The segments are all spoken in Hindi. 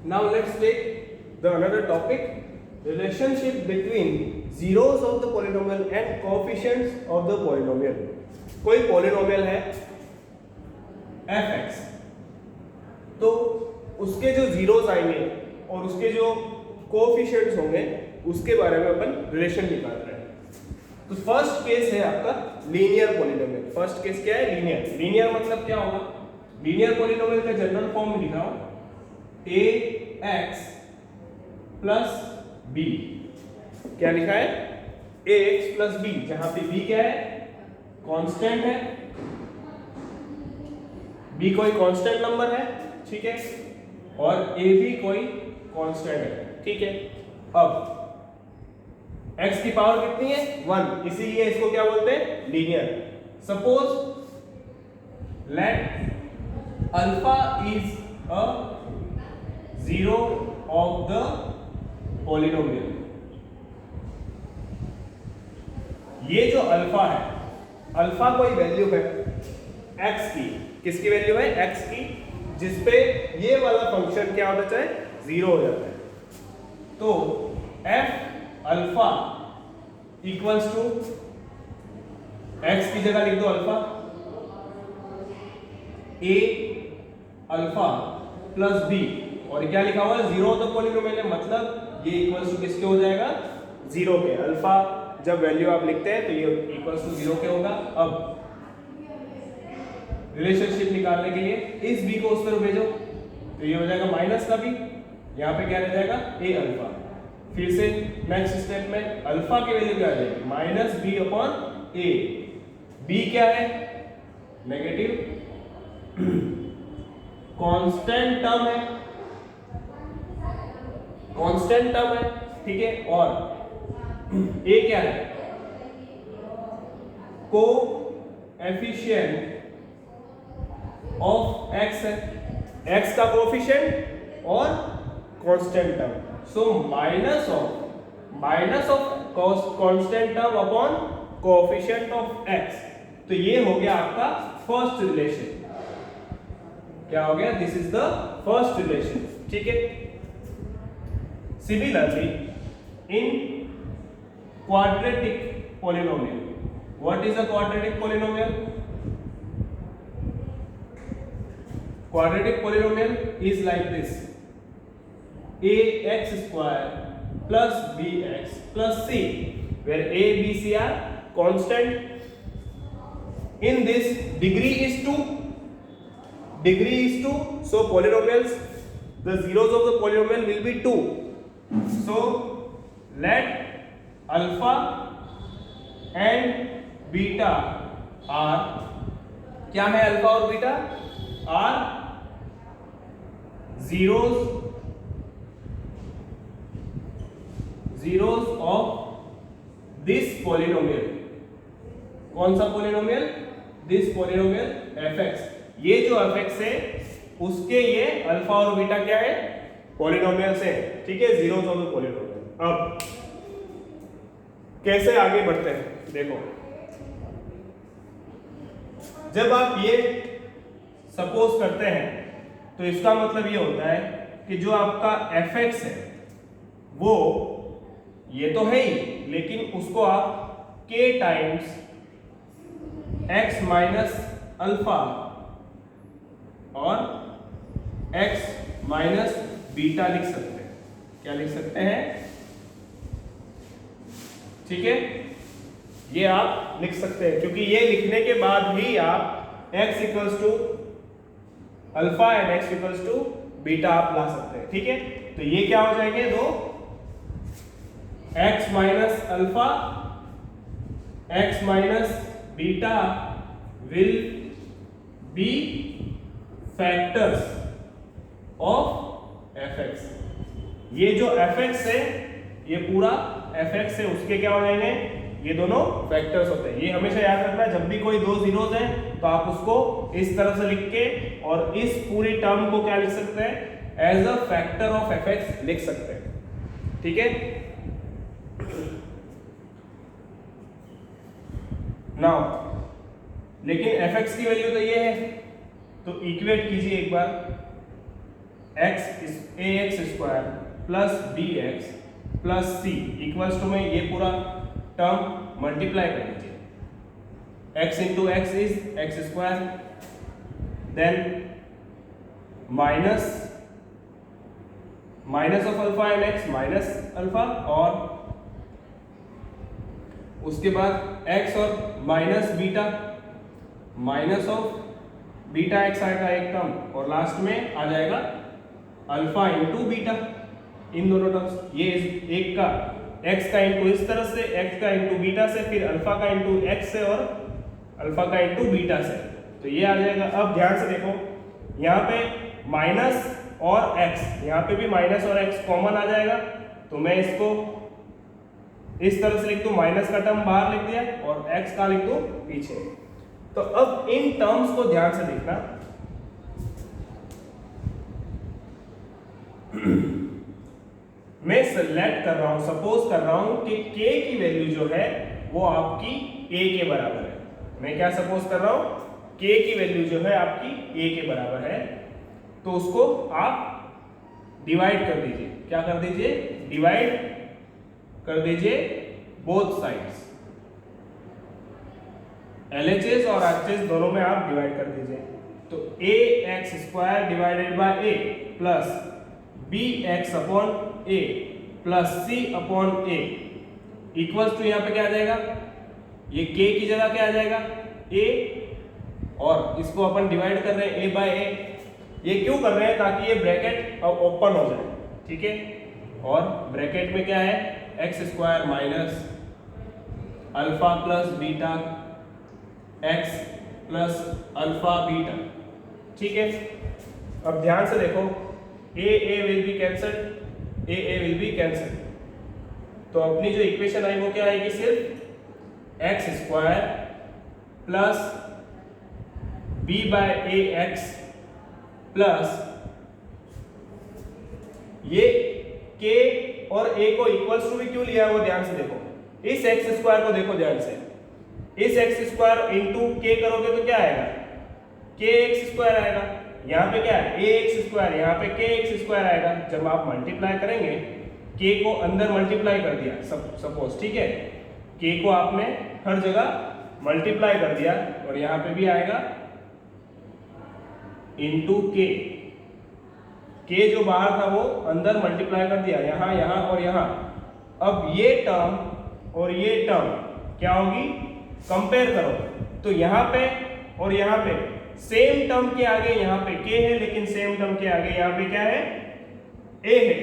Now let's take the another topic, relationship between zeros of the polynomial and coefficients of the polynomial. कोई polynomial है fx, तो उसके जो zeros आएंगे और उसके जो coefficients होंगे उसके बारे में अपन रिलेशन निकाल रहे हैं. तो फर्स्ट केस है आपका लीनियर पॉलिनोमियल. फर्स्ट केस क्या है? लीनियर. लीनियर मतलब क्या होगा? लीनियर पॉलिनोमियल का जनरल फॉर्म लिखा हो ax प्लस b. क्या लिखा है? ax प्लस b, जहां पे b क्या है? कांस्टेंट है. b कोई कांस्टेंट नंबर है, ठीक है, और a भी कोई कांस्टेंट है, ठीक है. अब x की पावर कितनी है? 1, इसीलिए इसको क्या बोलते हैं? Linear. Suppose let alpha is a zero of the polynomial. ये जो अल्फा है, अल्फा कोई वैल्यू है x की. किसकी वैल्यू है? x की, जिसपे ये वाला फंक्शन क्या होता है? जीरो हो जाता है. तो f alpha equals to x की जगह लिख दो alpha, a alpha plus b, और क्या लिखा हुआ है? जीरो ऑफ द पॉलिनोमियल है, मतलब ये इक्वल्स टू किसके हो जाएगा? जीरो के. अल्फा जब वैल्यू आप लिखते हैं तो ये इक्वल्स टू जीरो के होगा. अब रिलेशनशिप निकालने के लिए इस b को उस पर भेजो तो ये हो जाएगा माइनस का b, यहाँ पे क्या रह जाएगा? a alpha. फिर से नेक्स्ट स्टेप में अल्फा की वैल्यू क्या आ जाएगी? माइनस बी अपॉन ए. बी क्या है? नेगेटिव कांस्टेंट टर्म है, कांस्टेंट टर्म है, ठीक है. और ए क्या है? को एफिशिएंट ऑफ एक्स है, एक्स का कोएफिशिएंट और constant term. So minus of constant term upon coefficient of x. तो ये हो गया आपका फर्स्ट रिलेशन. क्या हो गया? This is the first relation, ठीक है. Similarly in quadratic polynomial, what is a quadratic polynomial? Quadratic polynomial is like this: ax square plus bx plus c, where a, b, c are constant. In this, degree is 2. Degree is 2. So polynomials, the zeros of the polynomial will be 2. So let alpha and beta are, क्या है अल्फा और beta? Are zeros of this polynomial. कौन सा polynomial? This polynomial fx. ये जो fx है उसके ये अल्फा और बीटा क्या है? polynomials है, ठीक है, zeros of the polynomial. अब कैसे आगे बढ़ते हैं देखो. जब आप ये सपोज करते हैं तो इसका मतलब ये होता है कि जो आपका fx है वो ये तो है ही, लेकिन उसको आप k times x minus alpha और x माइनस बीटा लिख सकते हैं. क्या लिख सकते हैं? ठीक है, ये आप लिख सकते हैं, क्योंकि ये लिखने के बाद ही आप x equals to alpha and x equals to beta आप ला सकते हैं, ठीक है. तो ये क्या हो जाएंगे? दो x minus alpha, x minus beta will B factors of fx. ये जो fx है, ये पूरा fx है, उसके क्या हो जाएंगे? ये दोनों फैक्टर्स होते हैं. ये हमेशा याद रखना, जब भी कोई दो जीरोस हैं तो आप उसको इस तरह से लिख के और इस पूरी टर्म को क्या लिख सकते हैं? As a factor of fx लिख सकते हैं, ठीक है. नाउ लेकिन fx की वैल्यू तो ये है, तो इक्वेट कीजिए एक बार. ax square plus bx plus c equals to में ये पूरा टर्म मल्टीप्लाई कर दीजिए। x into x is x square, then minus of alpha and x minus alpha, और उसके बाद x और minus beta, minus of beta x आएगा एक टर्म, और लास्ट में आ जाएगा अल्फा इंटू बीटा, इन दोनों टर्म्स। ये एक का x का इंटू इस तरह से, x का इंटू बीटा से, फिर अल्फा का इंटू x से और अल्फा का इंटू बीटा से, तो ये आ जाएगा। अब ध्यान से देखो, यहाँ पे माइनस और x, यहाँ पे भी माइनस और x कॉमन आ जाएगा, तो मैं इसको इस तरह से लिख दूं, माइनस का टर्म बाहर लिख दिया और x का लिख दूं पीछे। तो अब इन टर्म्स को ध्यान से देखना। मैं सेलेक्ट कर रहा हूं, सपोज कर रहा हूं कि k की वैल्यू जो है वो आपकी a के बराबर है। मैं क्या सपोज कर रहा हूं, k की वैल्यू जो है आपकी a के बराबर है, तो उसको आप डिवाइड कर दीजिए। क्या कर दीजिए, डिवाइड कर दीजिए बोथ साइड्स, LHS और RHS दोनों में आप डिवाइड कर दीजिए। तो ax square divided by a plus bx upon a plus c upon a equals to, यहाँ पे क्या आ जाएगा, ये k की जगह क्या आ जाएगा a, और इसको अपन डिवाइड कर रहे हैं a बाय a। ये क्यों कर रहे हैं, ताकि ये ब्रैकेट ओपन हो जाए, ठीक है। और ब्रैकेट में क्या है, x square minus alpha plus beta x plus alpha beta, ठीक है। अब ध्यान से देखो, a will be cancelled, a will be cancelled, तो अपनी जो इक्वेशन आई वो क्या आएगी, सिर्फ x square plus b by a x plus ये k और a को इक्वल्स टू भी क्यों लिया है वो ध्यान से देखो। इस एक्स स्क्वायर को देखो ध्यान से, इस एक्स स्क्वायर इंटू k करोगे तो क्या आएगा, k एक्स स्क्वायर आएगा। यहाँ पे क्या है, a एक्स स्क्वायर, यहाँ पे k एक्स स्क्वायर आएगा। जब आप मल्टीप्लाई करेंगे, k को अंदर मल्टीप्लाई कर दिया सपोज, ठीक है, k को आपने हर जगह मल्टीप्लाई कर दिया, और यहाँ पे भी आएगा इंटू k जो बाहर था वो अंदर मल्टीप्लाई कर दिया, यहाँ यहाँ और यहाँ। अब ये टर्म और ये टर्म क्या होगी, कंपेयर करो, तो यहाँ पे और यहाँ पे सेम टर्म के आगे यहाँ पे k है, लेकिन सेम टर्म के आगे यहाँ पे क्या है, a है।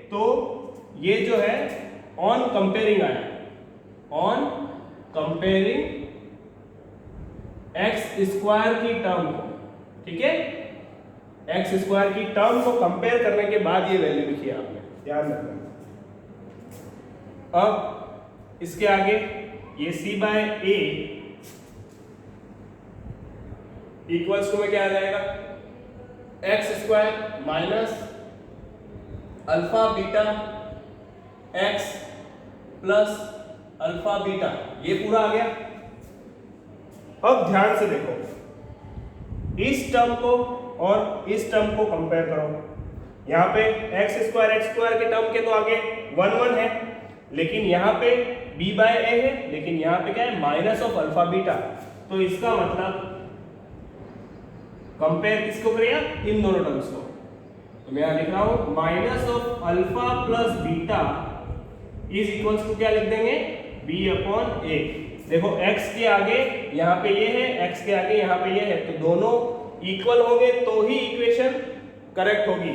तो ये जो है ऑन कंपेयरिंग आया, ऑन कंपेयरिंग एक्स स्क्वायर की टर्म को, ठीक है, एक्स स्क्वायर की टर्म को कंपेयर करने के बाद ये वैल्यू लिखी है आपने, ध्यान रखना। अब इसके आगे ये c by a equals to में क्या आ जाएगा, x square minus alpha beta x plus alpha beta, ये पूरा आ गया। अब ध्यान से देखो, इस टर्म को और इस टर्म को कंपेयर करो। यहाँ पे एक्स स्क्वायर के टर्म के तो आगे 1 1 है, लेकिन यहाँ पे b बाय ए है, लेकिन यहाँ पे क्या है, माइनस ऑफ अल्फा बीटा। तो इसका मतलब कंपेयर किसको करेगा, इन दोनों टर्म्स को। तो मैं यहाँ लिख रहा हूं minus of alpha plus beta is equals to क्या लिख देंगे, b अपॉन ए। देखो x के आगे यहाँ पे ये है, x के आगे यहाँ पे ये है, तो दोनों इक्वल होंगे तो ही इक्वेशन करेक्ट होगी।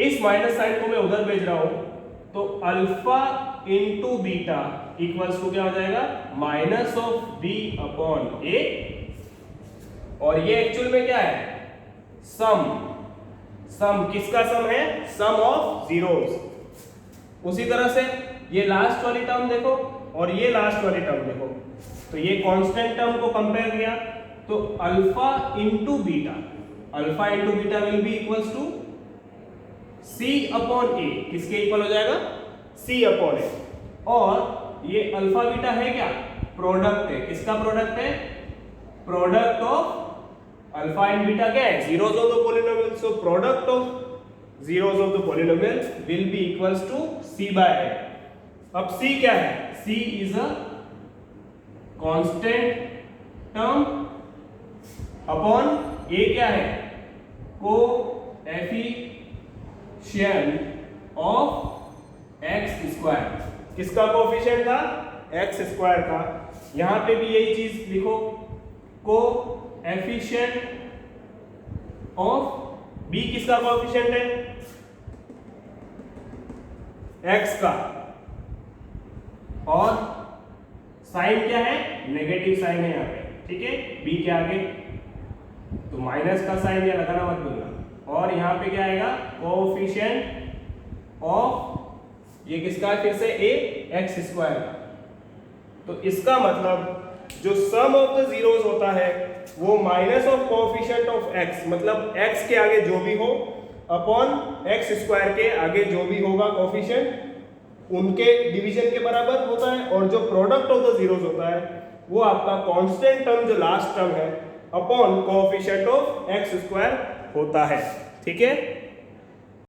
इस माइनस साइन को मैं उधर भेज रहा हूं, तो alpha into beta equals to क्या हो जाएगा, minus of b upon a, और ये एक्चुअल में क्या है, सम किसका सम है, सम ऑफ जीरोस। उसी तरह से ये लास्ट वाली टर्म देखो और ये लास्ट वाली टर्म देखो, तो ये कांस्टेंट टर्म को कंपेयर किया, तो alpha into beta will be equals to c upon a, किसके इक्वल हो जाएगा, c अपॉन ए। और ये अल्फा बीटा है क्या, प्रोडक्ट है, किसका प्रोडक्ट है, product of alpha and beta क्या है, zeros of the polynomial, so product of zeros of the polynomial will be equals to c by a। अब c क्या है, c is a constant term upon a क्या है, कोएफिशिएंट ऑफ x स्क्वायर। किसका कोएफिशिएंट था, x स्क्वायर का। यहां पे भी यही चीज लिखो, कोएफिशिएंट ऑफ b किसका कोएफिशिएंट है, x का, और साइन क्या है, नेगेटिव साइन है यहाँ पे, ठीक है, b के आगे तो माइनस का साइन या लगाना मत भूलना। और यहाँ पे क्या आएगा, कोएफिशिएंट ऑफ, ये किसका है फिर से, a x स्क्वायर का। तो इसका मतलब जो सम ऑफ द जीरोस होता है वो minus of coefficient of x, मतलब x के आगे जो भी हो अपॉन x स्क्वायर के आगे जो भी होगा कोएफिशिएंट, उनके डिवीजन के बराबर होता है। और जो प्रोडक्ट ऑफ द जीरोस होता है वो आपका कांस्टेंट टर्म जो लास्ट टर्म है upon coefficient of x square होता है, ठीक है।